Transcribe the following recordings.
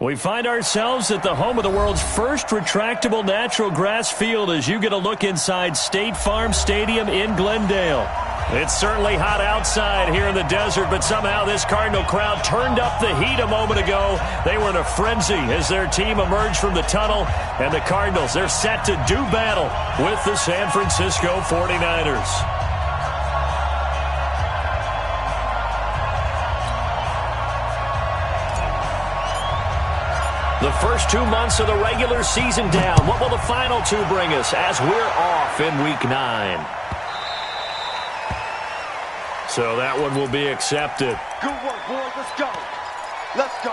We find ourselves at the home of the world's first retractable natural grass field as you get a look inside State Farm Stadium in Glendale. It's certainly hot outside here in the desert, but somehow this Cardinal crowd turned up the heat a moment ago. They were in a frenzy as their team emerged from the tunnel, and the Cardinals, they're set to do battle with the San Francisco 49ers. The first 2 months of the regular season down. What will the final two bring us as we're off in Week 9? So that one will be accepted. Good work, boys. Let's go. Let's go.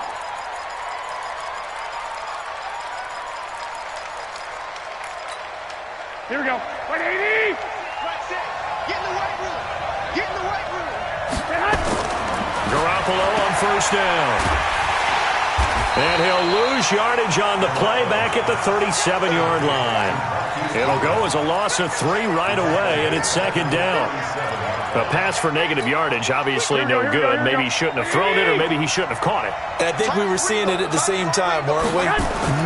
Here we go. 180. That's it. Get in the weight room. Get in the weight room. Garoppolo on first down. And he'll lose yardage on the play back at the 37-yard line. It'll go as a loss of 3 right away, and it's second down. A pass for negative yardage, obviously no good. Maybe he shouldn't have thrown it, or maybe he shouldn't have caught it. And I think we were seeing it at the same time, weren't we?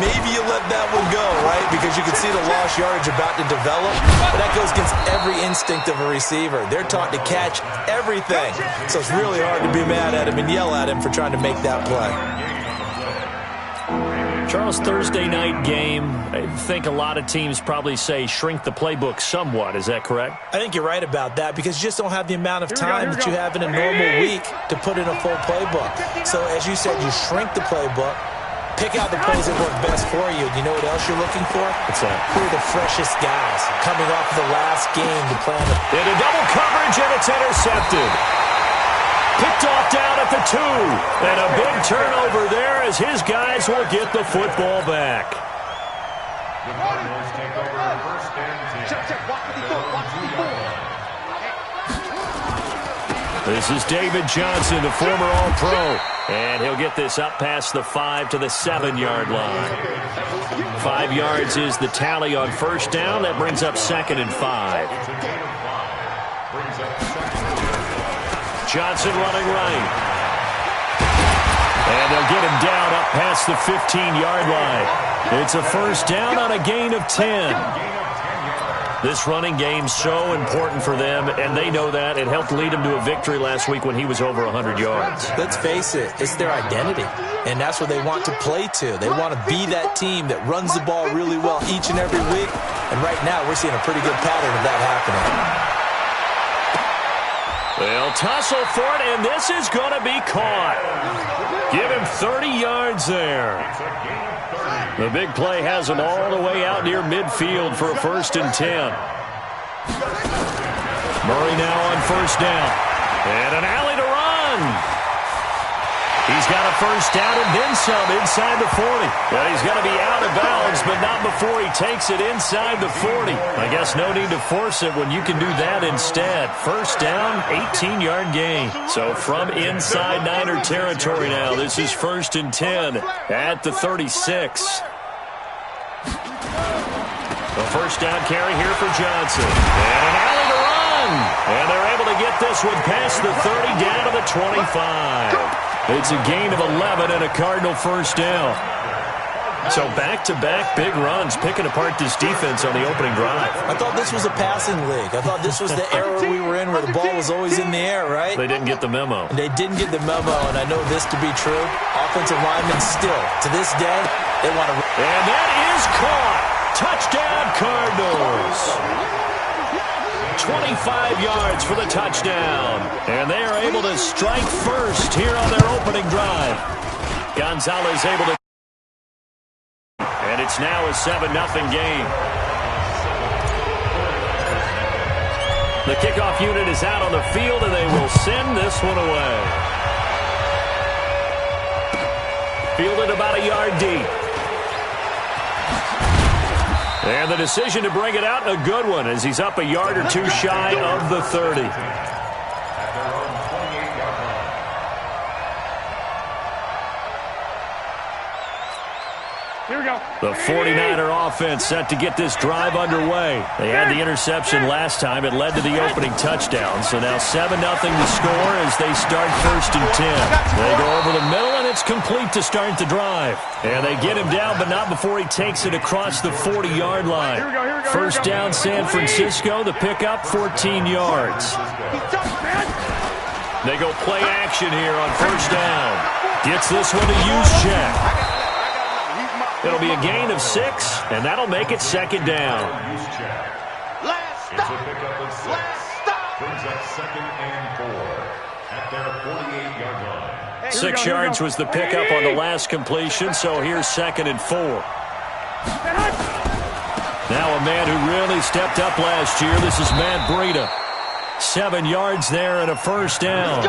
Maybe you let that one go, right? Because you can see the lost yardage about to develop. But that goes against every instinct of a receiver. They're taught to catch everything. So it's really hard to be mad at him and yell at him for trying to make that play. Charles, Thursday night game, I think a lot of teams probably say shrink the playbook somewhat. Is that correct? I think you're right about that because you just don't have the amount of time that you have in a normal week to put in a full playbook. So as you said, you shrink the playbook, pick out the plays that work best for you. You know what else you're looking for? What's that? Who are the freshest guys coming off the last game to play on the... Into double coverage, and it's intercepted. Picked off down at the 2. And a big turnover there as his guys will get the football back. This is David Johnson, the former All-Pro. And he'll get this up past the 5 to the 7-yard line. 5 yards is the tally on first down. That brings up 2nd and 5. Johnson running right. And they'll get him down up past the 15-yard line. It's a first down on a gain of 10. This running game's so important for them, and they know that. It helped lead them to a victory last week when he was over 100 yards. Let's face it, it's their identity, and that's what they want to play to. They want to be that team that runs the ball really well each and every week, and right now we're seeing a pretty good pattern of that happening. They'll tussle for it, and this is going to be caught. Give him 30 yards there. The big play has him all the way out near midfield for a 1st and 10. Murray now on first down. And an alley to run. He's got a first down and then some inside the 40. Well, he's going to be out of bounds, but not before he takes it inside the 40. I guess no need to force it when you can do that instead. First down, 18-yard gain. So from inside Niner territory now, this is 1st and 10 at the 36. The first down carry here for Johnson. And an alley to run. And they're able to get this one past the 30 down to the 25. It's a gain of 11 and a Cardinal first down. So back-to-back big runs, picking apart this defense on the opening drive. I thought this was a passing league. I thought this was the era we were in where the ball was always in the air, right? They didn't get the memo. And they didn't get the memo, and I know this to be true. Offensive linemen still, to this day, they want to... And that is caught. Touchdown, Cardinals. 25 yards for the touchdown. And they are able to strike first here on their opening drive. Gonzalez able to... And it's now a 7-0 game. The kickoff unit is out on the field, and they will send this one away. Fielded about a yard deep. And the decision to bring it out, a good one, as he's up a yard or two shy of the 30. Here we go. The 49er offense set to get this drive underway. They had the interception last time. It led to the opening touchdown. So now 7-0 to score as they start 1st and 10. They go over the middle, and it's It's complete to start the drive. And they get him down, but not before he takes it across the 40-yard line. First down, San Francisco. The pickup, 14 yards. They go play action here on first down. Gets this one to use check. It'll be a gain of 6, and that'll make it second down. Last stop. Brings up 2nd and 4 at their 48-yard line. 6 yards was the pickup on the last completion, so here's 2nd and 4. Now a man who really stepped up last year. This is Matt Breida. 7 yards there and a first down.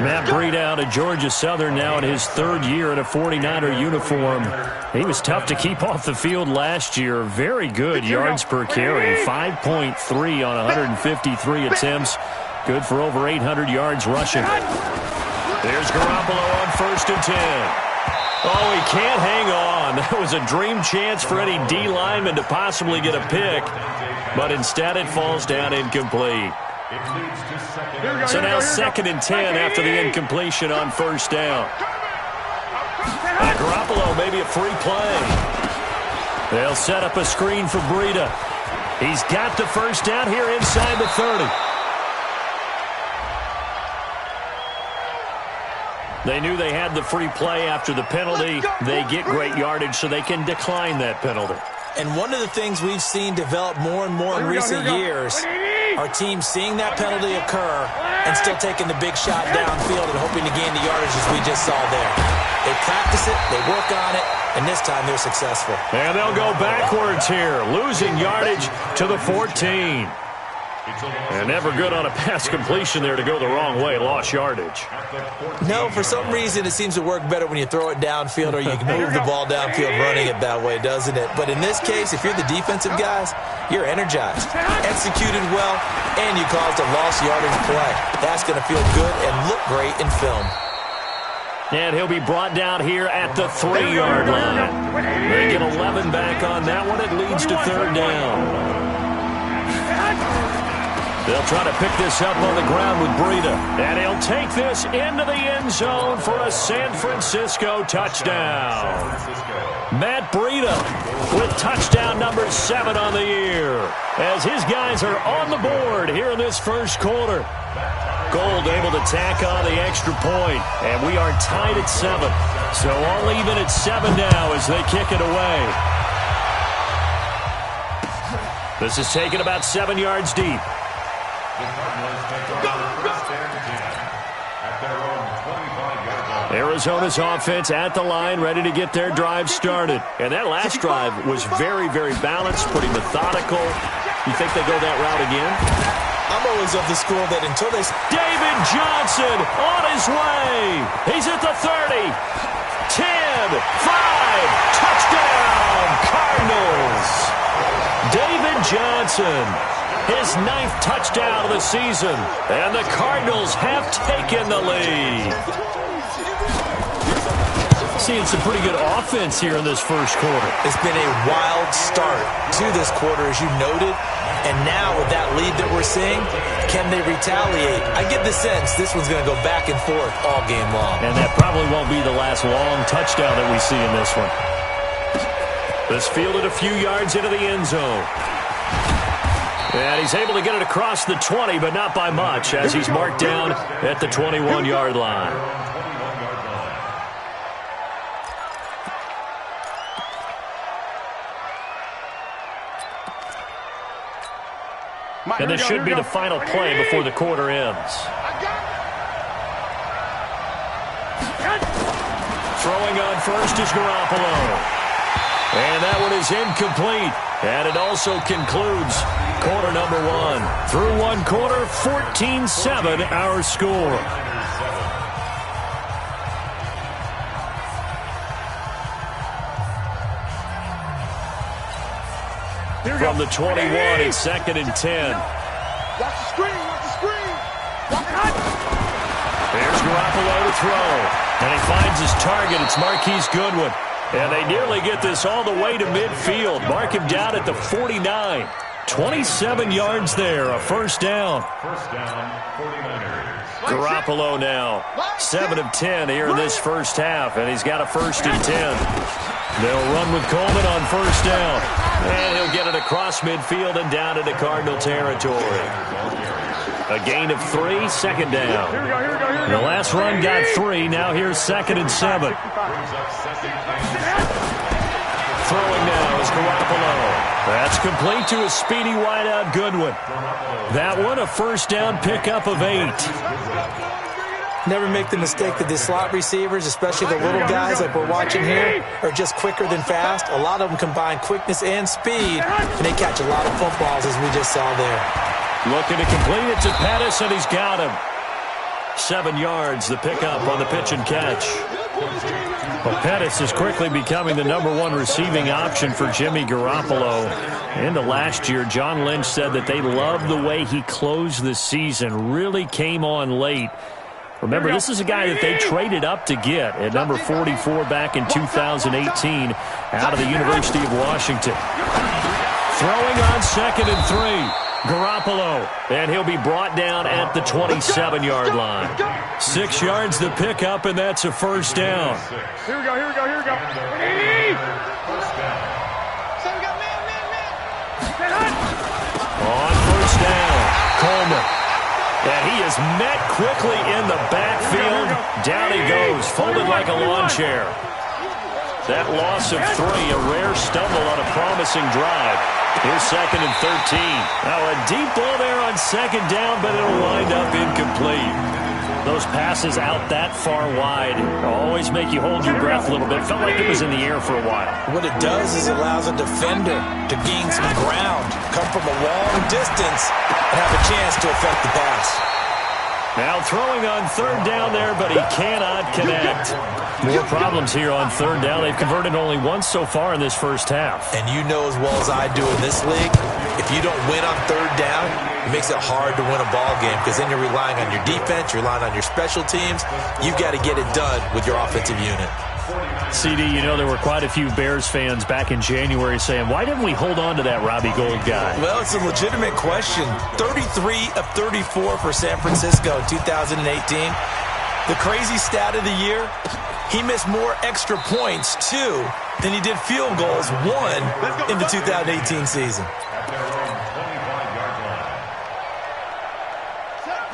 Matt Breida out of Georgia Southern now in his 3rd year in a 49er uniform. He was tough to keep off the field last year. Very good yards per carry. 5.3 on 153 attempts. Good for over 800 yards rushing. There's Garoppolo on 1st and 10. Oh, he can't hang on. That was a dream chance for any D lineman to possibly get a pick. But instead it falls down incomplete. So now 2nd and 10 after the incompletion on first down. And Garoppolo, maybe a free play. They'll set up a screen for Breida. He's got the first down here inside the 30. They knew they had the free play after the penalty. They get great yardage, so they can decline that penalty. And one of the things we've seen develop more and more in recent years are teams seeing that penalty occur and still taking the big shot downfield and hoping to gain the yardage as we just saw there. They practice it, they work on it, and this time they're successful. And they'll go backwards here, losing yardage to the 14. And never good on a pass completion there to go the wrong way. Lost yardage. No, for some reason it seems to work better when you throw it downfield or you can move the ball downfield running it that way, doesn't it? But in this case, if you're the defensive guys, you're energized, executed well, and you caused a lost yardage play. That's going to feel good and look great in film. And he'll be brought down here at the 3-yard line. They get 11 back on that one. It leads to 3rd down. They'll try to pick this up on the ground with Breida. And he'll take this into the end zone for a San Francisco touchdown. Matt Breida with touchdown number 7 on the year. As his guys are on the board here in this first quarter. Gold able to tack on the extra point. And we are tied at 7. So all even at 7 now as they kick it away. This is taken about 7 yards deep. Arizona's offense at the line, ready to get their drive started. And that last drive was very, very balanced, pretty methodical. You think they go that route again? I'm always of the school that until they... David Johnson on his way. He's at the 30. 10, 5, touchdown, Cardinals. David Johnson, his 9th touchdown of the season, and the Cardinals have taken the lead. Seeing some pretty good offense here in this first quarter. It's been a wild start to this quarter, as you noted, and now with that lead that we're seeing, can they retaliate? I get the sense this one's going to go back and forth all game long. And that probably won't be the last long touchdown that we see in this one. This fielded a few yards into the end zone. And he's able to get it across the 20, but not by much, as he's marked down at the 21-yard line. And this should be the final play before the quarter ends. Throwing on first is Garoppolo. And that one is incomplete. And it also concludes quarter number 1. Through one quarter, 14-7 our score. From the 21, it's 2nd and 10. Watch the screen, watch the screen. There's Garoppolo to throw. And he finds his target. It's Marquise Goodwin. And they nearly get this all the way to midfield. Mark him down at the 49. 27 yards there, a first down. First down, 49ers. Garoppolo now, 7 of 10 here in this first half, and he's got a 1st and 10. They'll run with Coleman on 1st down, and he'll get it across midfield and down into Cardinal territory. A gain of 3, 2nd down. The last run got 3. Now here's 2nd and 7. Throwing now is Garoppolo. That's complete to a speedy wideout Goodwin. That one a 1st down pickup of 8. Never make the mistake that the slot receivers, especially the little guys like we're watching here, are just quicker than fast. A lot of them combine quickness and speed, and they catch a lot of footballs, as we just saw there. Looking to complete it to Pettis, and he's got him. 7 yards, the pickup on the pitch and catch. Well, Pettis is quickly becoming the #1 receiving option for Jimmy Garoppolo. Into last year, John Lynch said that they loved the way he closed the season, really came on late. Remember, this is a guy that they traded up to get at number 44 back in 2018 out of the University of Washington. Throwing on 2nd and 3. Garoppolo, and he'll be brought down at the 27-yard line. 6 yards the pickup, and that's a 1st down. Here we go. On 1st down, Coleman. And he is met quickly in the backfield. Down he goes, folded like a lawn chair. That loss of 3, a rare stumble on a promising drive. Here's 2nd and 13. Now a deep ball there on 2nd down, but it'll wind up incomplete. Those passes out that far wide always make you hold your breath a little bit. Felt like it was in the air for a while. What it does is it allows a defender to gain some ground, come from a long distance, and have a chance to affect the pass. Now throwing on 3rd down there, but he cannot connect. More problems here on 3rd down. They've converted only once so far in this first half. And you know as well as I do in this league, if you don't win on 3rd down, it makes it hard to win a ball game because then you're relying on your defense, you're relying on your special teams. You've got to get it done with your offensive unit. CD, you know there were quite a few Bears fans back in January saying, why didn't we hold on to that Robbie Gould guy? Well, it's a legitimate question. 33 of 34 for San Francisco in 2018. The crazy stat of the year, he missed more extra points, 2, than he did field goals, 1, in the 2018 season.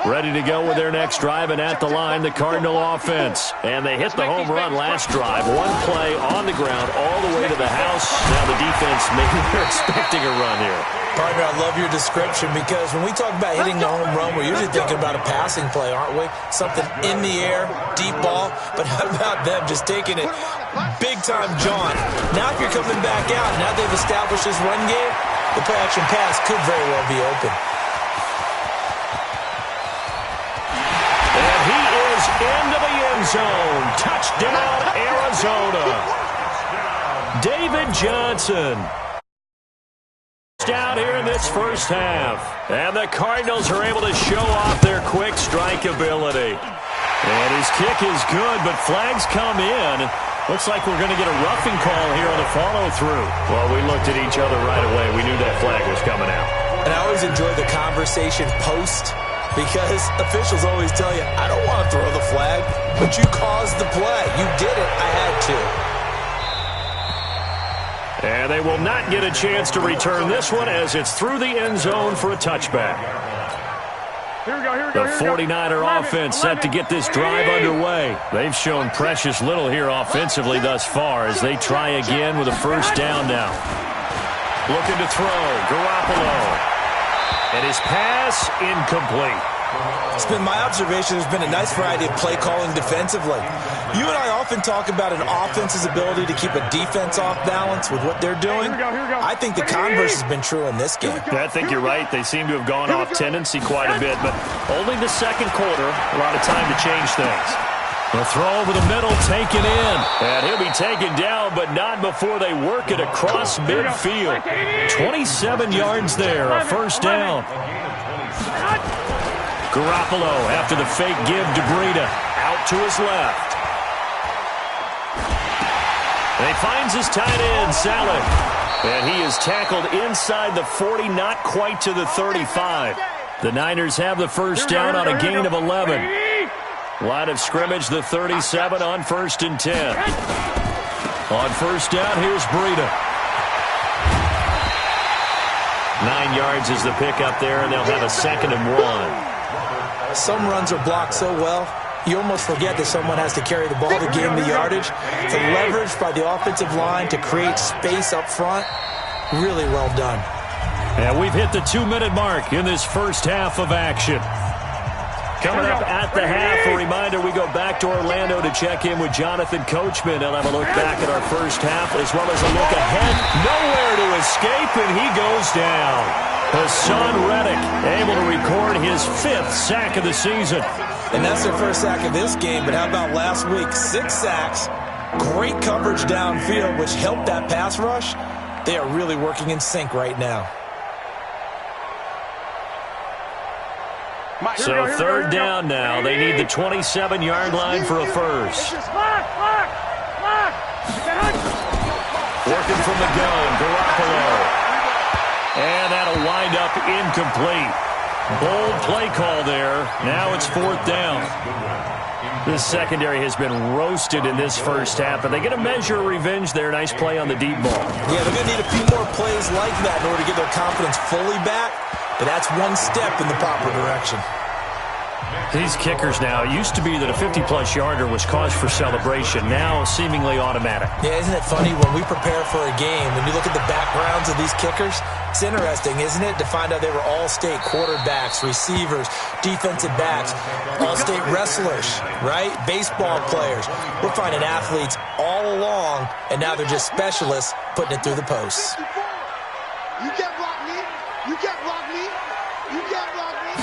Ready to go with their next drive, and at the line, the Cardinal offense. And they hit the home run last drive. 1 play on the ground all the way to the house. Now the defense, maybe they're expecting a run here. Partner, I love your description because when we talk about hitting the home run, we're usually thinking about a passing play, aren't we? Something in the air, deep ball. But how about them just taking it big-time jaunt? Now if you're coming back out, now they've established this run game, the play-action pass could very well be open. Into the end zone. Touchdown, Arizona. David Johnson. Down here in this first half. And the Cardinals are able to show off their quick strike ability. And his kick is good, but flags come in. Looks like we're going to get a roughing call here on the follow-through. Well, we looked at each other right away. We knew that flag was coming out. And I always enjoy the conversation post, because officials always tell you, I don't want to throw the flag, but you caused the play. You did it. I had to. And they will not get a chance to return this one as it's through the end zone for a touchback. The 49er offense set to get this drive underway. They've shown precious little here offensively thus far as they try again with a 1st down now. Looking to throw, Garoppolo. And his pass incomplete. It's been my observation there's been a nice variety of play calling defensively. You and I often talk about an offense's ability to keep a defense off balance with what they're doing. I think the converse has been true in this game. I think you're right. They seem to have gone off tendency quite a bit, but only the 2nd quarter, a lot of time to change things. The throw over the middle, taken in. And he'll be taken down, but not before they work it across midfield. 27 yards there, a 1st down. Garoppolo after the fake give to Breida. Out to his left. And he finds his tight end, Saleh. And he is tackled inside the 40, not quite to the 35. The Niners have the first down on a gain of 11. Line of scrimmage, the 37 on 1st and 10. On first down, here's Breida. 9 yards is the pickup there, and they'll have a 2nd and 1. Some runs are blocked so well, you almost forget that someone has to carry the ball to gain the yardage. The leverage by the offensive line to create space up front, really well done. And we've hit the 2-minute mark in this first half of action. Coming up at the half, a reminder, we go back to Orlando to check in with Jonathan Coachman. He'll have a look back at our first half as well as a look ahead. Nowhere to escape, and he goes down. Hassan Reddick able to record his 5th sack of the season. And that's their first sack of this game, but how about last week? 6 sacks, great coverage downfield, which helped that pass rush. They are really working in sync right now. So 3rd down now. They need the 27-yard line for a first. Working from the gun, Garoppolo. And that'll wind up incomplete. Bold play call there. Now it's 4th down. This secondary has been roasted in this first half, but they get a measure of revenge there. Nice play on the deep ball. Yeah, they're going to need a few more plays like that in order to get their confidence fully back. But that's one step in the proper direction. These kickers now, it used to be that a 50-plus yarder was cause for celebration. Now seemingly automatic. Yeah, isn't it funny when we prepare for a game, when you look at the backgrounds of these kickers, it's interesting, isn't it, to find out they were all-state quarterbacks, receivers, defensive backs, all-state wrestlers, right? Baseball players. We're finding athletes all along, and now they're just specialists putting it through the posts. You can't block me. You can't block me. You can't block me.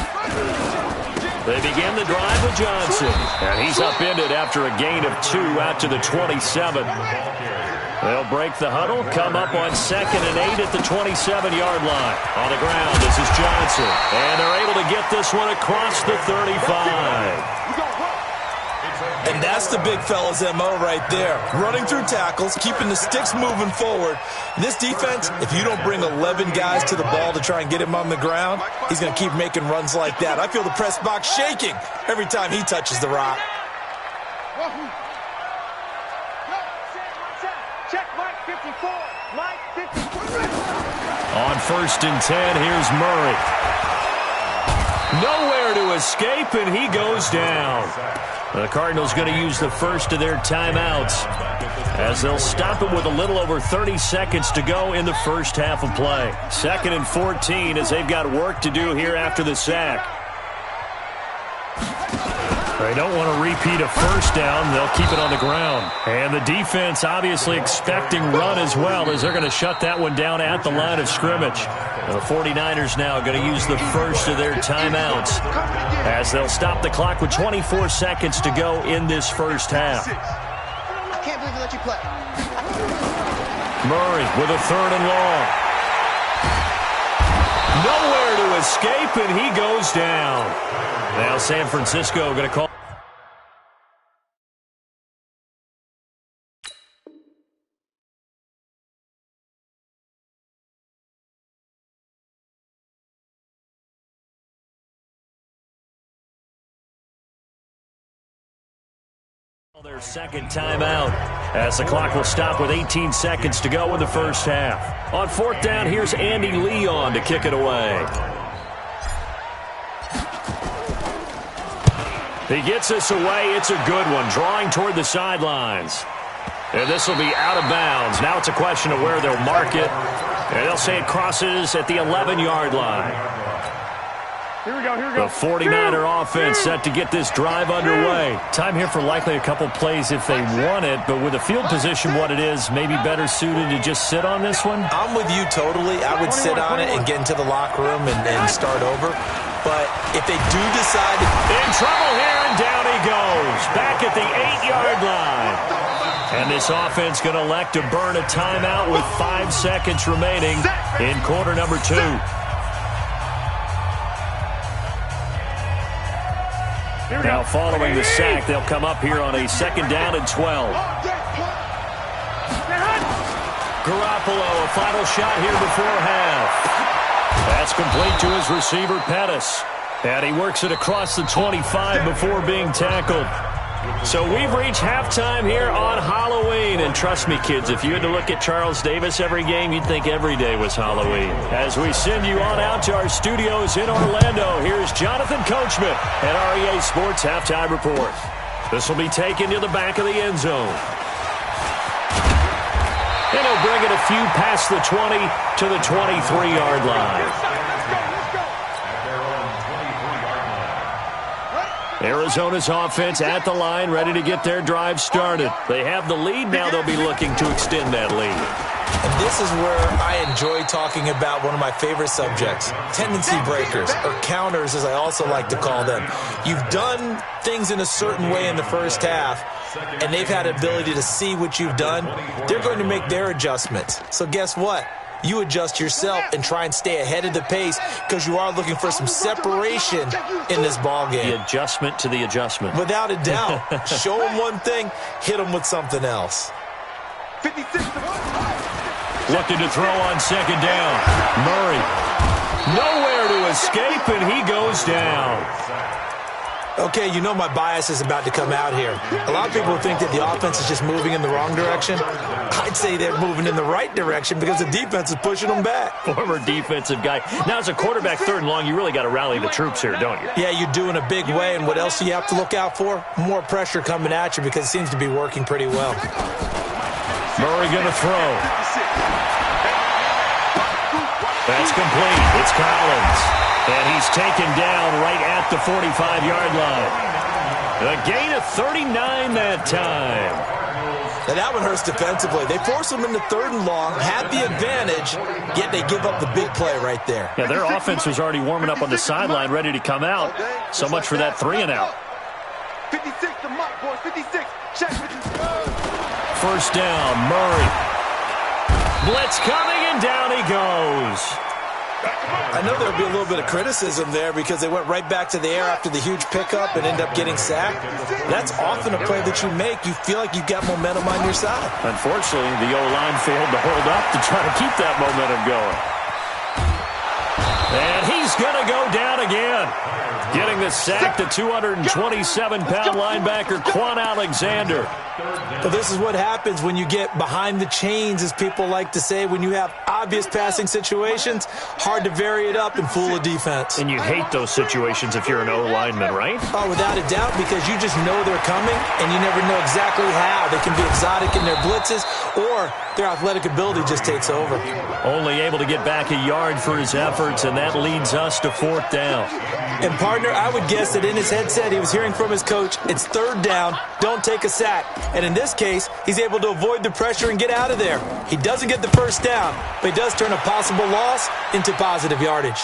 They begin the drive with Johnson, and he's upended after a gain of 2 out to the 27. They'll break the huddle, come up on 2nd and 8 at the 27-yard line. On the ground, this is Johnson, and they're able to get this one across the 35. And that's the big fella's MO right there. Running through tackles, keeping the sticks moving forward. This defense, if you don't bring 11 guys to the ball to try and get him on the ground, he's going to keep making runs like that. I feel the press box shaking every time he touches the rock. Check Mike 54. Mike 54. On 1st and 10, here's Murray. Nowhere to escape, and he goes down. The Cardinals going to use the first of their timeouts as they'll stop it with a little over 30 seconds to go in the first half of play. 2nd and 14 as they've got work to do here after the sack. They don't want to repeat a first down. They'll keep it on the ground. And the defense obviously expecting run as well as they're going to shut that one down at the line of scrimmage. The 49ers now going to use the first of their timeouts as they'll stop the clock with 24 seconds to go in this first half. I can't believe they let you play. Murray with a 3rd and long. Nowhere to escape, and he goes down. Now San Francisco going to call. Their second timeout as the clock will stop with 18 seconds to go in the first half. On 4th down, here's Andy Leon to kick it away. He gets this away. It's a good one, drawing toward the sidelines. And this will be out of bounds. Now it's a question of where they'll mark it. And they'll say it crosses at the 11-yard line. Here we go, here we go. The 49er offense set to get this drive underway. Time here for likely a couple plays if they want it, but with the field position what it is, maybe better suited to just sit on this one? I'm with you totally. I would sit on it and get into the locker room and start over. But if they do decide... In trouble here, and down he goes. Back at the 8-yard line. And this offense going to elect to burn a timeout with 5 seconds remaining in quarter number 2. Now following the sack, they'll come up here on a 2nd down and 12. Garoppolo, a final shot here before half. That's complete to his receiver, Pettis. And he works it across the 25 before being tackled. So we've reached halftime here on Halloween. And trust me, kids, if you had to look at Charles Davis every game, you'd think every day was Halloween. As we send you on out to our studios in Orlando, here's Jonathan Coachman at REA Sports Halftime Report. This will be taken to the back of the end zone. And he'll bring it a few past the 20 to the 23-yard line. Arizona's offense at the line, ready to get their drive started. They have the lead. Now they'll be looking to extend that lead. And this is where I enjoy talking about one of my favorite subjects, tendency breakers, or counters, as I also like to call them. You've done things in a certain way in the first half, and they've had the ability to see what you've done. They're going to make their adjustments. So guess what? You adjust yourself and try and stay ahead of the pace because you are looking for some separation in this ball game. The adjustment to the adjustment. Without a doubt. Show them one thing, hit them with something else. 56 to 1. Looking to throw on second down. Murray. Nowhere to escape, and he goes down. Okay, you know my bias is about to come out here. A lot of people think that the offense is just moving in the wrong direction. I'd say they're moving in the right direction because the defense is pushing them back. Former defensive guy. Now, as a quarterback, third and long, you really got to rally the troops here, don't you? Yeah, you do in a big way, and what else do you have to look out for? More pressure coming at you because it seems to be working pretty well. Murray going to throw. That's complete. It's Collins. And he's taken down right at the 45-yard line. A gain of 39 that time. Now that one hurts defensively. They force them into third and long, had the advantage, yet they give up the big play right there. Yeah, their offense was already warming up on the sideline, ready to come out. So much for that 3-and-out. 56 to Mike, boys. 56. Check with you. First down, Murray. Blitz coming, and down he goes. I know there'll be a little bit of criticism there because they went right back to the air after the huge pickup and end up getting sacked. That's often a play that you make. You feel like you've got momentum on your side. Unfortunately, the O-line failed to hold up to try to keep that momentum going. And he's going to go down again. Getting the sack, the 227-pound linebacker, Quan Alexander. But this is what happens when you get behind the chains, as people like to say. When you have obvious passing situations, hard to vary it up and fool a defense. And you hate those situations if you're an O-lineman, right? Oh, without a doubt, because you just know they're coming, and you never know exactly how. They can be exotic in their blitzes, or their athletic ability just takes over. Only able to get back a yard for his efforts, and that leads us to fourth down. And, partner, I would guess that in his headset he was hearing from his coach, it's third down, don't take a sack. And in this case, he's able to avoid the pressure and get out of there. He doesn't get the first down, but he does turn a possible loss into positive yardage.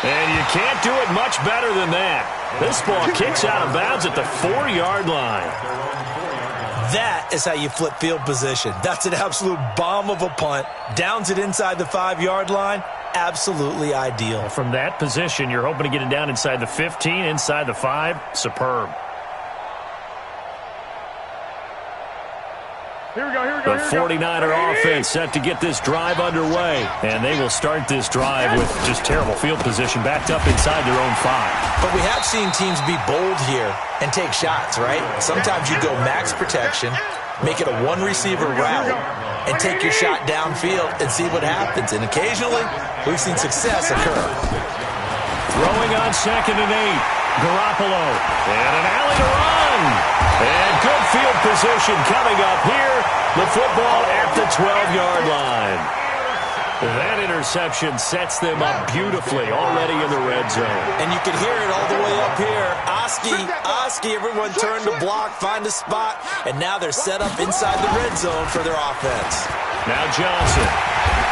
And you can't do it much better than that. This ball kicks out of bounds at the 4-yard line. That is how you flip field position. That's an absolute bomb of a punt. Downs it inside the 5-yard line. Absolutely ideal. From that position, you're hoping to get it down inside the 15, inside the 5. Superb. Here we go. The 49er offense set to get this drive underway. And they will start this drive with just terrible field position backed up inside their own 5. But we have seen teams be bold here and take shots, right? Sometimes you go max protection, make it a one-receiver route, and take your shot downfield and see what happens. And occasionally, we've seen success occur. Throwing on 2nd and 8. Garoppolo. And an alley to run. And good field position coming up here. The football at the 12-yard line. That interception sets them up beautifully already in the red zone. And you can hear it all the way up here. Oski, everyone turned to block, find a spot, and now they're set up inside the red zone for their offense. Now Johnson.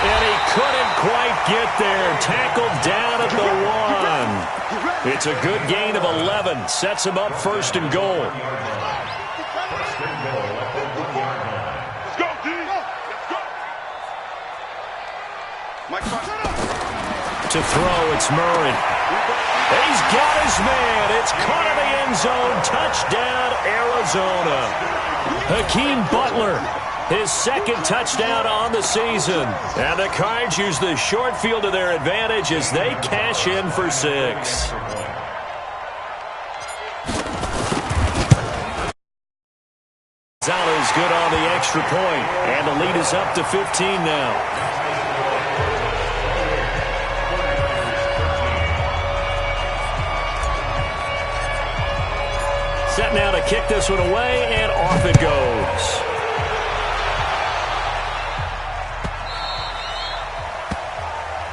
And he couldn't quite get there. Tackled down at the 1. It's a good gain of 11. Sets him up 1st and goal. To throw, it's Murray. And he's got his man. It's caught in the end zone. Touchdown, Arizona. Hakeem Butler his second touchdown on the season. And the Cards use the short field to their advantage as they cash in for 6. Gonzalez good on the extra point, and the lead is up to 15 now. Set now to kick this one away, and off it goes.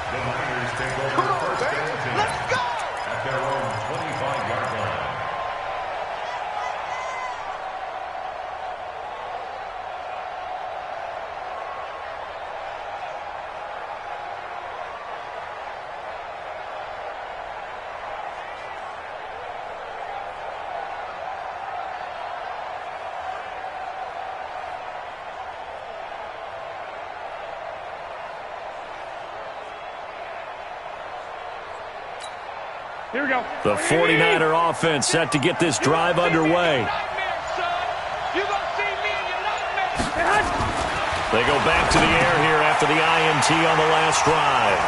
The Niners take over first and 10 at their own 25-yard line. Here we go. The 49er offense set to get this drive underway. They go back to the air here after the INT on the last drive.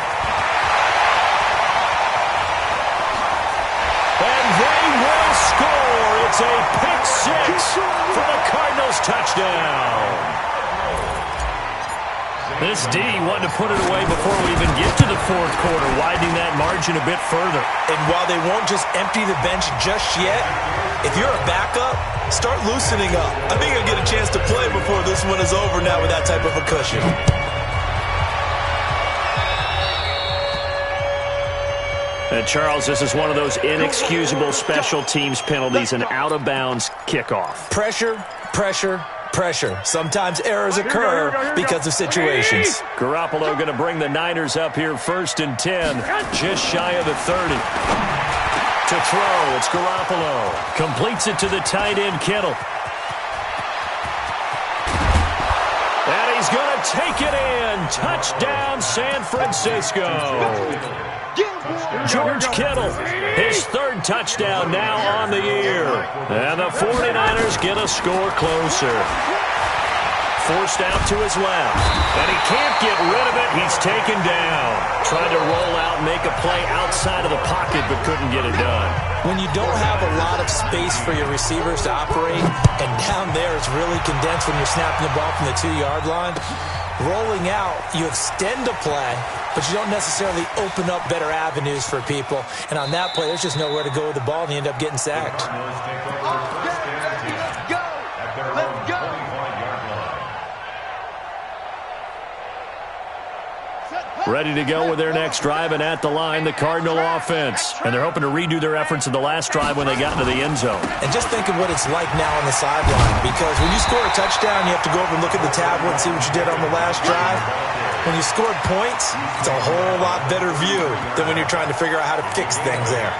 And they will score. It's a pick 6 for the Cardinals touchdown. This D wanted to put it away before we even get to the fourth quarter, widening that margin a bit further. And while they won't just empty the bench just yet, if you're a backup, start loosening up. I think you'll get a chance to play before this one is over now with that type of a cushion. And Charles, this is one of those inexcusable special teams penalties, an out-of-bounds kickoff. Pressure, pressure, pressure. Sometimes errors occur because of situations. Garoppolo going to bring the Niners up here first and 10, just shy of the 30. To throw, it's Garoppolo. Completes it to the tight end, Kittle. And he's going to take it in. Touchdown, San Francisco. George Kittle, his third touchdown now on the year. And the 49ers get a score closer. Forced out to his left. And he can't get rid of it. He's taken down. Tried to roll out and make a play outside of the pocket, but couldn't get it done. When you don't have a lot of space for your receivers to operate, and down there it's really condensed when you're snapping the ball from the 2-yard line, rolling out, you extend a play, but you don't necessarily open up better avenues for people. And on that play, there's just nowhere to go with the ball, and you end up getting sacked. Let's go. Ready to go with their next drive, and at the line, the Cardinal offense. And they're hoping to redo their efforts in the last drive when they got into the end zone. And just think of what it's like now on the sideline, because when you score a touchdown, you have to go over and look at the tablet and see what you did on the last drive. When you scored points, it's a whole lot better view than when you're trying to figure out how to fix things there.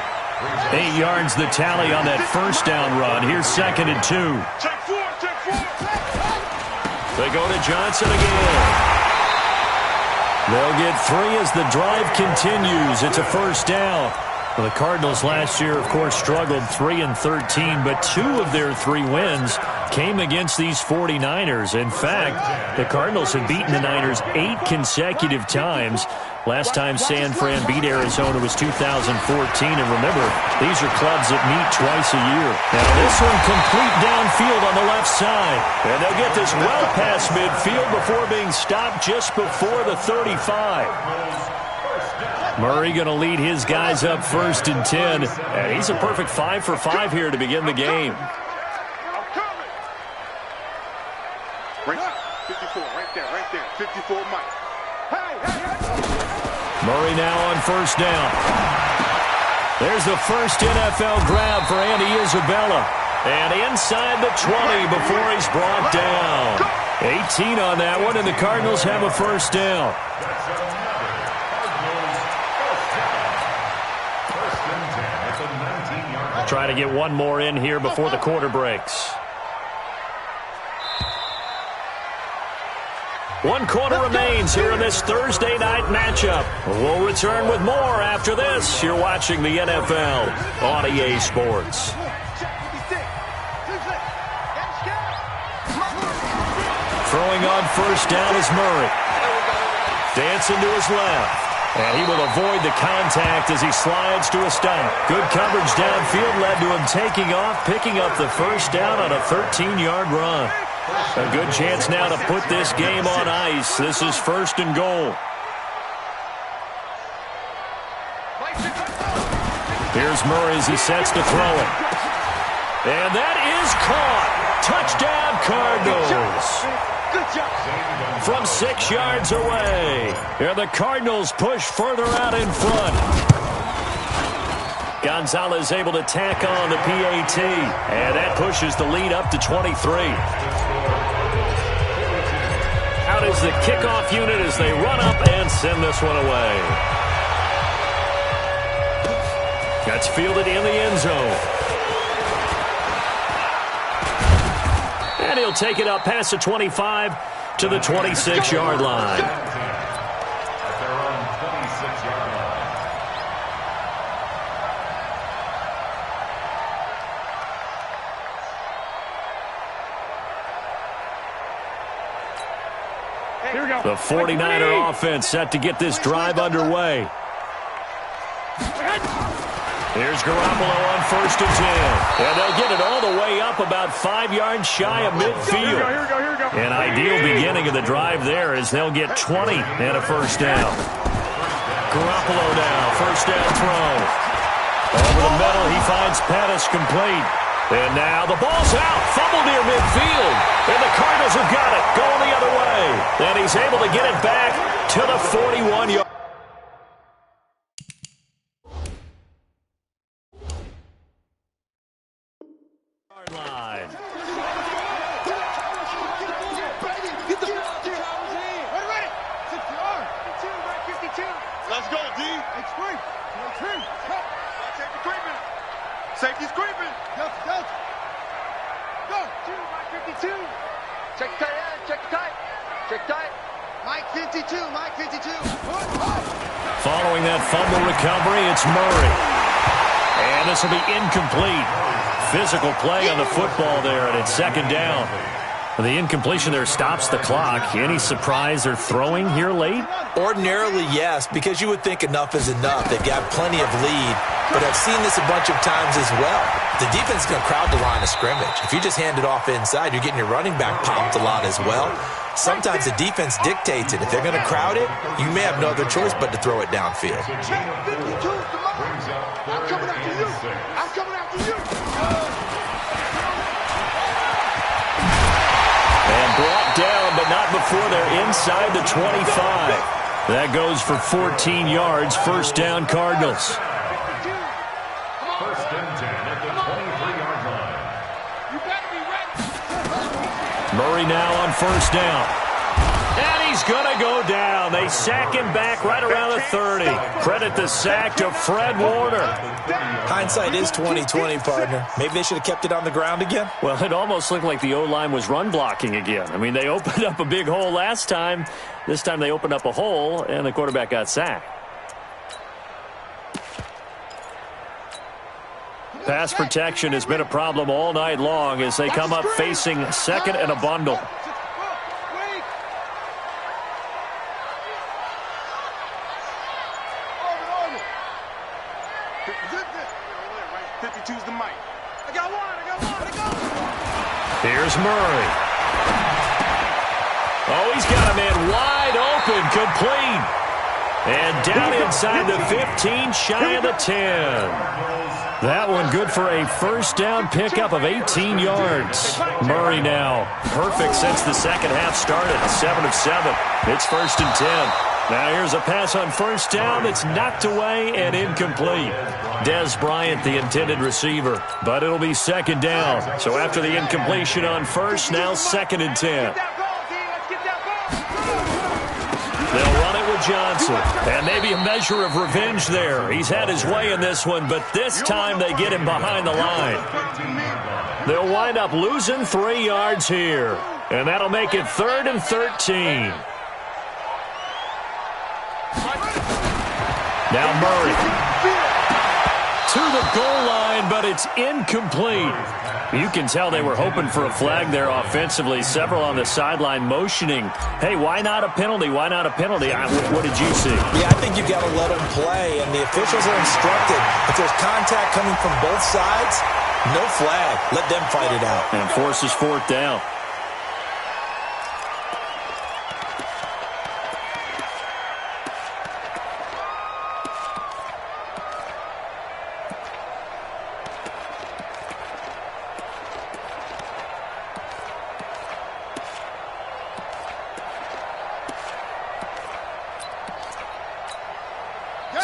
8 yards the tally on that first down run. Here's 2nd and 2. They go to Johnson again. They'll get 3 as the drive continues. It's a first down. Well, the Cardinals last year, of course, struggled 3-13, but 2 of their 3 wins came against these 49ers. In fact, the Cardinals have beaten the Niners 8 consecutive times. Last time San Fran beat Arizona was 2014. And remember, these are clubs that meet twice a year. Now this one complete downfield on the left side. And they'll get this well past midfield before being stopped just before the 35. Murray going to lead his guys up 1st and 10. And he's a perfect 5 for 5 here to begin the game. 54, right there. 54, Mike. Murray now on first down. There's the first NFL grab for Andy Isabella. And inside the 20 before he's brought down. 18 on that one, and the Cardinals have a first down. Trying to get one more in here before the quarter breaks. 1 quarter remains here in this Thursday night matchup. We'll return with more after this. You're watching the NFL on EA Sports. Throwing on first down is Murray. Dancing to his left. And he will avoid the contact as he slides to a stop. Good coverage downfield led to him taking off, picking up the first down on a 13-yard run. A good chance now to put this game on ice. This is first and goal. Here's Murray as he sets to throw it. And that is caught. Touchdown, Cardinals. Good job. From 6 yards away. And the Cardinals push further out in front. Gonzalez able to tack on the PAT. And that pushes the lead up to 23. Out is the kickoff unit as they run up and send this one away. That's fielded in the end zone. And he'll take it up past the 25 to the 26-yard line. At their own 26-yard line. Here we go. The 49er offense set to get this drive underway. Here's Garoppolo on first and 10. And they'll get it all the way up about 5 yards shy of midfield. Here we go. An ideal beginning of the drive there as they'll get 20 and a first down. Garoppolo now, first down throw. Over the middle, he finds Pettis complete. And now the ball's out, fumble near midfield. And the Cardinals have got it, going the other way. And he's able to get it back to the 41-yard line. Ready. 52. Let's go, D. It's free. Safety's creeping. Safety's creeping. Go. Go. 52. Check tight end. Check tight. Mike 52. Following that fumble recovery, it's Murray. And this will be incomplete. Physical play on the football there, and it's second down. The incompletion there stops the clock. Any surprise they're throwing here late? Ordinarily, yes, because you would think enough is enough. They've got plenty of lead, but I've seen this a bunch of times as well. The defense is going to crowd the line of scrimmage. If you just hand it off inside, you're getting your running back popped a lot as well. Sometimes the defense dictates it. If they're going to crowd it, you may have no other choice but to throw it downfield. I'm coming after you. And brought down, but not before they're inside the 25. That goes for 14 yards. First down, Cardinals. First and 10 at the 23-yard line. You better be ready. Murray now on first down. And he's going to go down. They sack him back right around the 30. Credit the sack to Fred Warner. Hindsight is 20/20, partner. Maybe they should have kept it on the ground again. Well, it almost looked like the O-line was run blocking again. I mean, they opened up a big hole last time. This time they opened up a hole, and the quarterback got sacked. Pass protection has been a problem all night long as they come up facing second and a bundle. Here's Murray. Oh, he's got a man wide open, complete. And down inside the 15, shy of the 10. That one good for a first down pickup of 18 yards. Murray now perfect since the second half started, 7 of 7. It's first and 10. Now here's a pass on first down that's knocked away and incomplete. Dez Bryant, the intended receiver, but it'll be second down. So after the incompletion on first, now second and 10. They'll run it with Johnson, and maybe a measure of revenge there. He's had his way in this one, but this time they get him behind the line. They'll wind up losing 3 yards here, and that'll make it 3rd and 13. Now Murray to the goal line, but it's incomplete. You can tell they were hoping for a flag there offensively. Several on the sideline motioning, hey, why not a penalty? Why not a penalty? What did you see? Yeah, I think you've got to let them play, and the officials are instructed. If there's contact coming from both sides, no flag. Let them fight it out. And forces fourth down.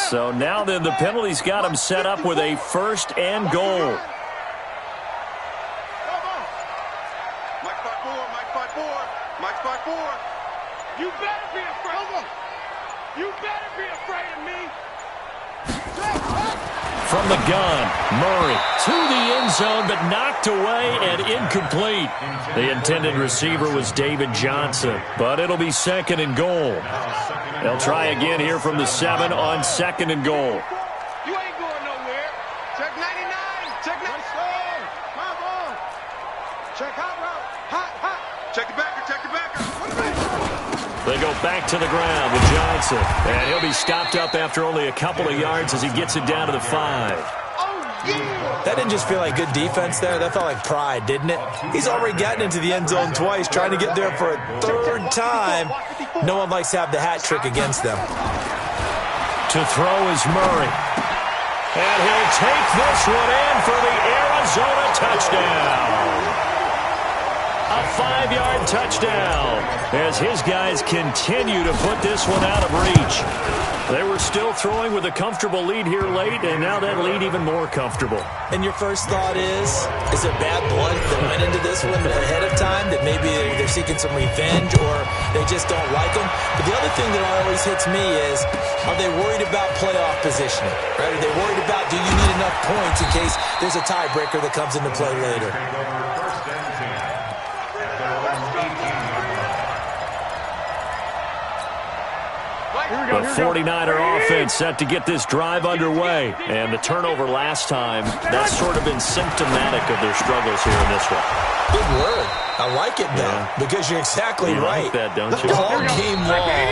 So now then, the penalty's got him set up with a first and goal. You better be afraid. You better be afraid of me. From the gun, Murray to the end zone, but knocked away and incomplete. The intended receiver was David Johnson, but it'll be second and goal. They'll try again here from the 7 on second and goal. You ain't going nowhere. Check 99. Check 97. My ball. Check hot route. Hot. Check the backer. Check the backer. They go back to the ground with Johnson. And he'll be stopped up after only a couple of yards as he gets it down to the 5. That didn't just feel like good defense there. That felt like pride, didn't it? He's already gotten into the end zone twice, trying to get there for a third time. No one likes to have the hat trick against them. To throw is Murray. And he'll take this one in for the Arizona touchdown. A 5-yard touchdown as his guys continue to put this one out of reach. They were still throwing with a comfortable lead here late, and now that lead even more comfortable. And your first thought is it bad blood that went into this one ahead of time, that maybe they're seeking some revenge or they just don't like him? But the other thing that always hits me is, are they worried about playoff positioning? Right? Are they worried about, do you need enough points in case there's a tiebreaker that comes into play later? The 49er offense set to get this drive underway. And the turnover last time, that's sort of been symptomatic of their struggles here in this one. Good word. I like it, though, because you're exactly right. Like that, don't you? All game long,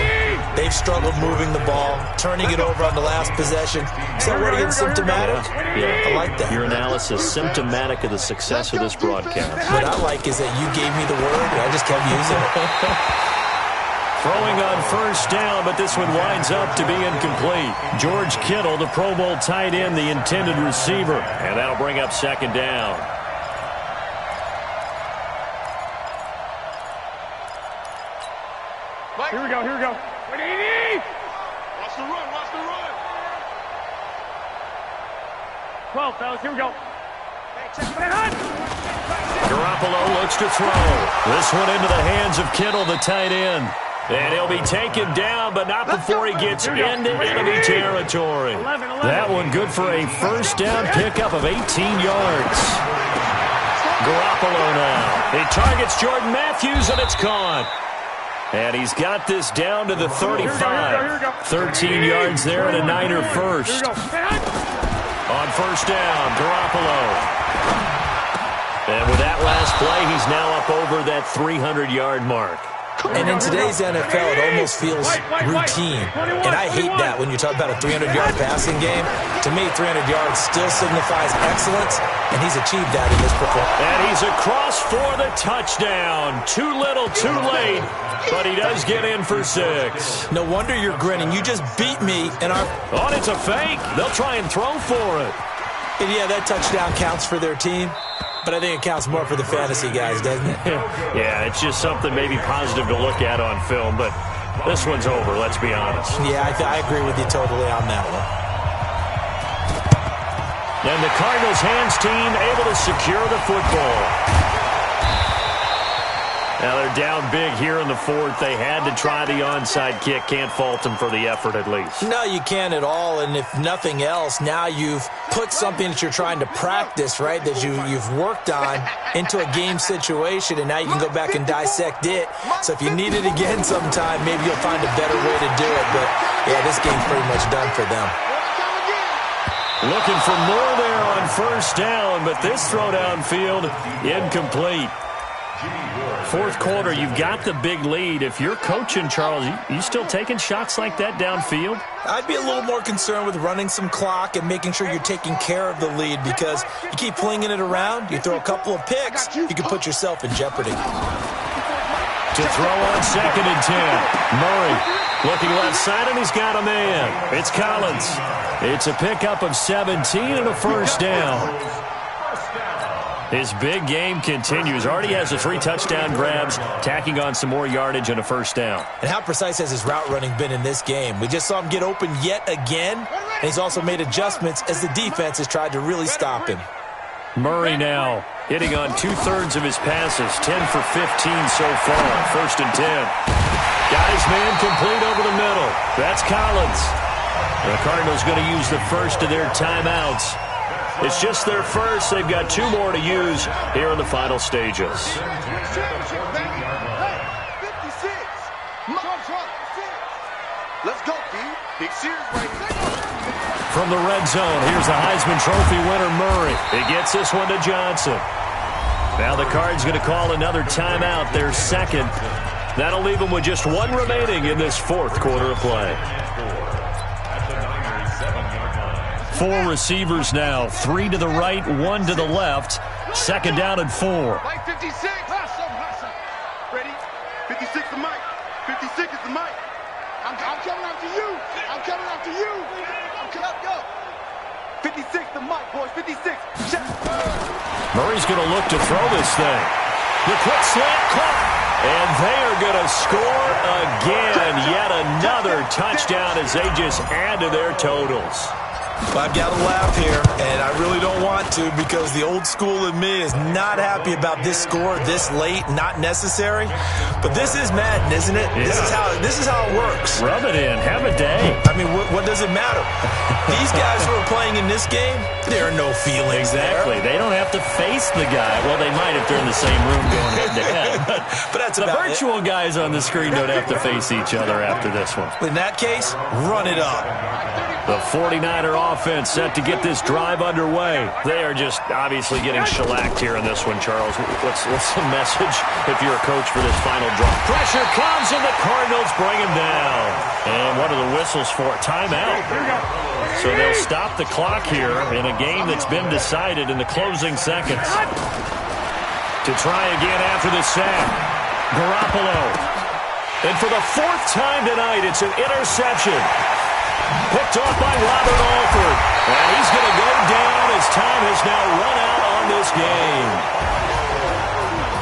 they've struggled moving the ball, turning it over on the last possession. Is that word again, symptomatic? Yeah. I like that. Your analysis, symptomatic of the success of this broadcast. What I like is that you gave me the word, and I just kept using it. Throwing on first down, but this one winds up to be incomplete. George Kittle, the Pro Bowl tight end, the intended receiver. And that'll bring up second down. Here we go. Watch the run. 12, fellas, here we go. Garoppolo looks to throw. This one into the hands of Kittle, the tight end. And he'll be taken down, but not before he gets into enemy territory. That one good for a first down pickup of 18 yards. Garoppolo now. He targets Jordan Matthews, and it's caught. And he's got this down to the 35. 13 yards there and a Niner first. On first down, Garoppolo. And with that last play, he's now up over that 300-yard mark. And in today's NFL, it almost feels routine. And I hate that when you talk about a 300-yard passing game. To me, 300 yards still signifies excellence, and he's achieved that in this performance. And he's across for the touchdown. Too little, too late, but he does get in for 6. No wonder you're grinning. You just beat me in our... Oh, and it's a fake. They'll try and throw for it. And yeah, that touchdown counts for their team. But I think it counts more for the fantasy guys, doesn't it? Yeah, it's just something maybe positive to look at on film, but this one's over, let's be honest. Yeah, I agree with you totally on that one. And the Cardinals hands team able to secure the football. Now they're down big here in the fourth. They had to try the onside kick. Can't fault them for the effort at least. No, you can't at all. And if nothing else, now you've put something that you're trying to practice, right, that you've worked on into a game situation, and now you can go back and dissect it. So if you need it again sometime, maybe you'll find a better way to do it. But, yeah, this game's pretty much done for them. Looking for more there on first down, but this throw downfield incomplete. Fourth quarter, you've got the big lead. If you're coaching, Charles, you still taking shots like that downfield? I'd be a little more concerned with running some clock and making sure you're taking care of the lead, because you keep flinging it around, you throw a couple of picks, you can put yourself in jeopardy. To throw on 2nd and 10. Murray looking left side, and he's got a man. It's Collins. It's a pickup of 17 and a first down. His big game continues. Already has the 3 touchdown grabs, tacking on some more yardage and a first down. And how precise has his route running been in this game? We just saw him get open yet again, and he's also made adjustments as the defense has tried to really stop him. Murray now hitting on 2/3 of his passes, 10 for 15 so far. 1st and 10. Got his man complete over the middle. That's Collins. The Cardinals going to use the first of their timeouts. It's just their first. They've got 2 more to use here in the final stages. Let's go, D. Big series right here. From the red zone, here's the Heisman Trophy winner, Murray. He gets this one to Johnson. Now the Cards going to call another timeout, their second. That'll leave them with just 1 remaining in this fourth quarter of play. 4 receivers now, 3 to the right, 1 to the left. 2nd down and 4. Mike 56. Ready? 56 the mic. 56 is the mic. I'm coming after you. I'm coming after you. I'm coming up, yo. 56 the mic, boys. 56. Check. Murray's going to look to throw this thing. The quick slant caught. And they are going to score again. Yet another touchdown as they just add to their totals. I've got to laugh here, and I really don't want to, because the old school in me is not happy about this score this late, not necessary. But this is Madden, isn't it? Yeah. This is how it works. Rub it in. Have a day. I mean, what does it matter? These guys who are playing in this game, there are no feelings exactly. there. They don't have to face the guy. Well, they might if they're in the same room going head-to-head. But that's the about virtual it. Guys on the screen don't have to face each other after this one. In that case, run it up. The 49er offense set to get this drive underway. They are just obviously getting shellacked here in this one, Charles. What's the message if you're a coach for this final drive? Pressure comes, and the Cardinals bring him down. And what are the whistles for? Timeout. So they'll stop the clock here in a game that's been decided in the closing seconds. To try again after the sack, Garoppolo. And for the 4th time tonight, it's an interception. Picked off by Robert Alford. And he's going to go down as time has now run out on this game.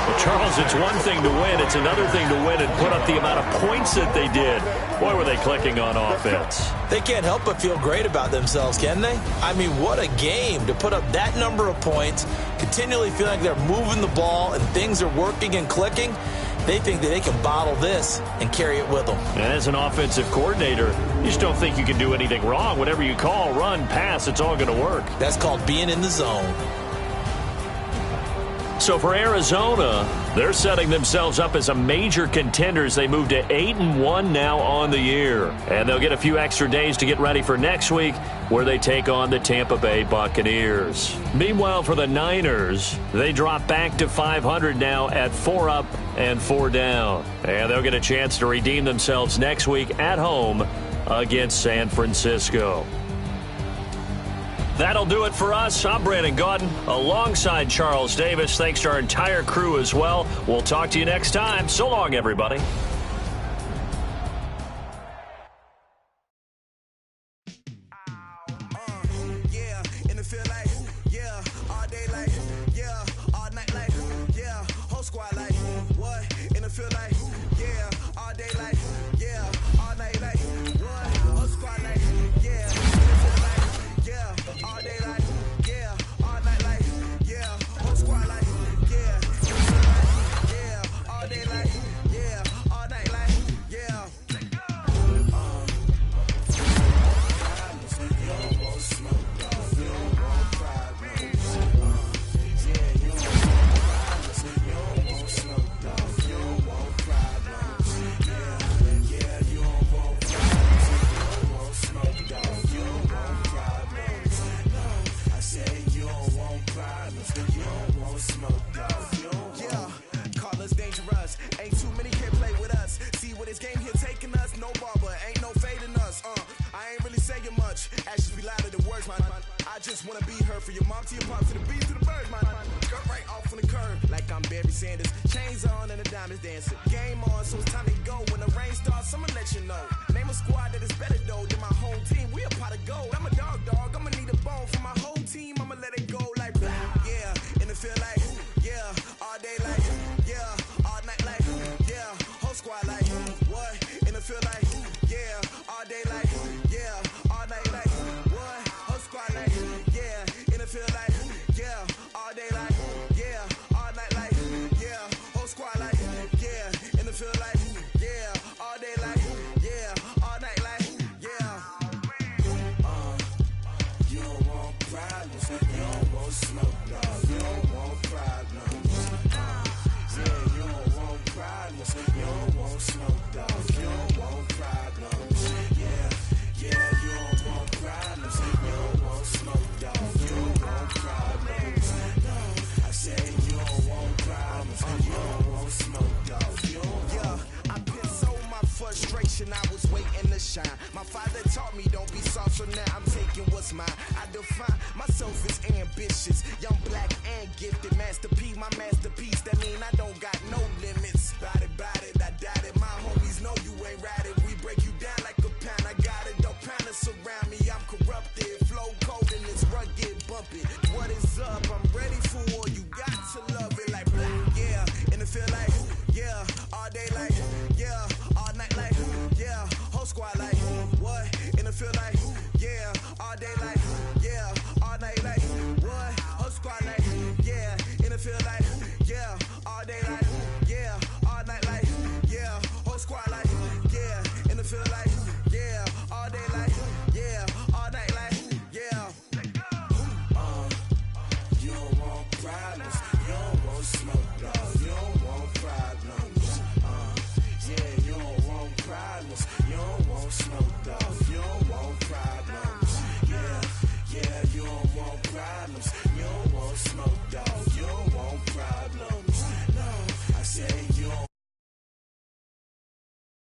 Well, Charles, it's one thing to win. It's another thing to win and put up the amount of points that they did. Boy, were they clicking on offense. They can't help but feel great about themselves, can they? I mean, what a game to put up that number of points, continually feeling like they're moving the ball and things are working and clicking. They think that they can bottle this and carry it with them. And as an offensive coordinator, you just don't think you can do anything wrong. Whatever you call, run, pass, it's all going to work. That's called being in the zone. So for Arizona, they're setting themselves up as a major contender as they move to 8-1 now on the year. And they'll get a few extra days to get ready for next week, where they take on the Tampa Bay Buccaneers. Meanwhile, for the Niners, they drop back to 500 now at 4 up and 4 down. And they'll get a chance to redeem themselves next week at home against San Francisco. That'll do it for us. I'm Brandon Gaudin alongside Charles Davis. Thanks to our entire crew as well. We'll talk to you next time. So long, everybody. just wanna be heard. For your mom to your pop to the beat to the bird, my skirt right off on the curb like I'm Barry Sanders. Chains on and the diamonds dancing. Game on, so it's time to go. When the rain starts, I'ma let you know. Name a squad that is better though than my home team. We a pot of gold. I'm a dog. I'ma need a bone for my whole team. I'ma let it go like yeah. And it feel like yeah. All day like yeah. All night like yeah. Whole squad like what? And it feel like yeah. All day like yeah. All night like what? Whole squad like yeah. And it feel like yeah. All day like yeah. All night like yeah. Whole squad like yeah. And it feel like yeah. All day like yeah. All night like yeah. You don't want problems. You don't want smoke, dog. You don't want problems. Yeah, you don't want problems. You don't want smoke, dog. You don't want problems. Yeah, you don't want problems. You don't want smoke, dog. You don't want problems. I said you don't want problems. You don't want smoke, dog. You don't want. I've been so my frustration. I was waiting to shine. My father taught me don't be soft, so now I'm taking what's mine. I define myself as ambitious, young, black, and gifted. Master P, my masterpiece. That mean I don't got no limits. Bout it, I doubt it. My homies know you ain't ratted. We break you down like a pound. I got it, don't pound to surround me. I'm corrupted, flow cold and it's rugged, bumpy. What is up? I'm ready for war. You got to love it like black, yeah. And it feel like yeah. All day like yeah. All night like yeah. Whole squad like what? And it feel like yeah. All day like yeah. All night like what? Whole squad like yeah. And it feel like yeah. All day like yeah. All night like yeah. Whole squad like yeah. And it feel like yeah. All day like yeah. All night like yeah. You don't want problems. You don't want smoke, dog. You don't want problems. Yeah, you don't want problems. You don't want smoke.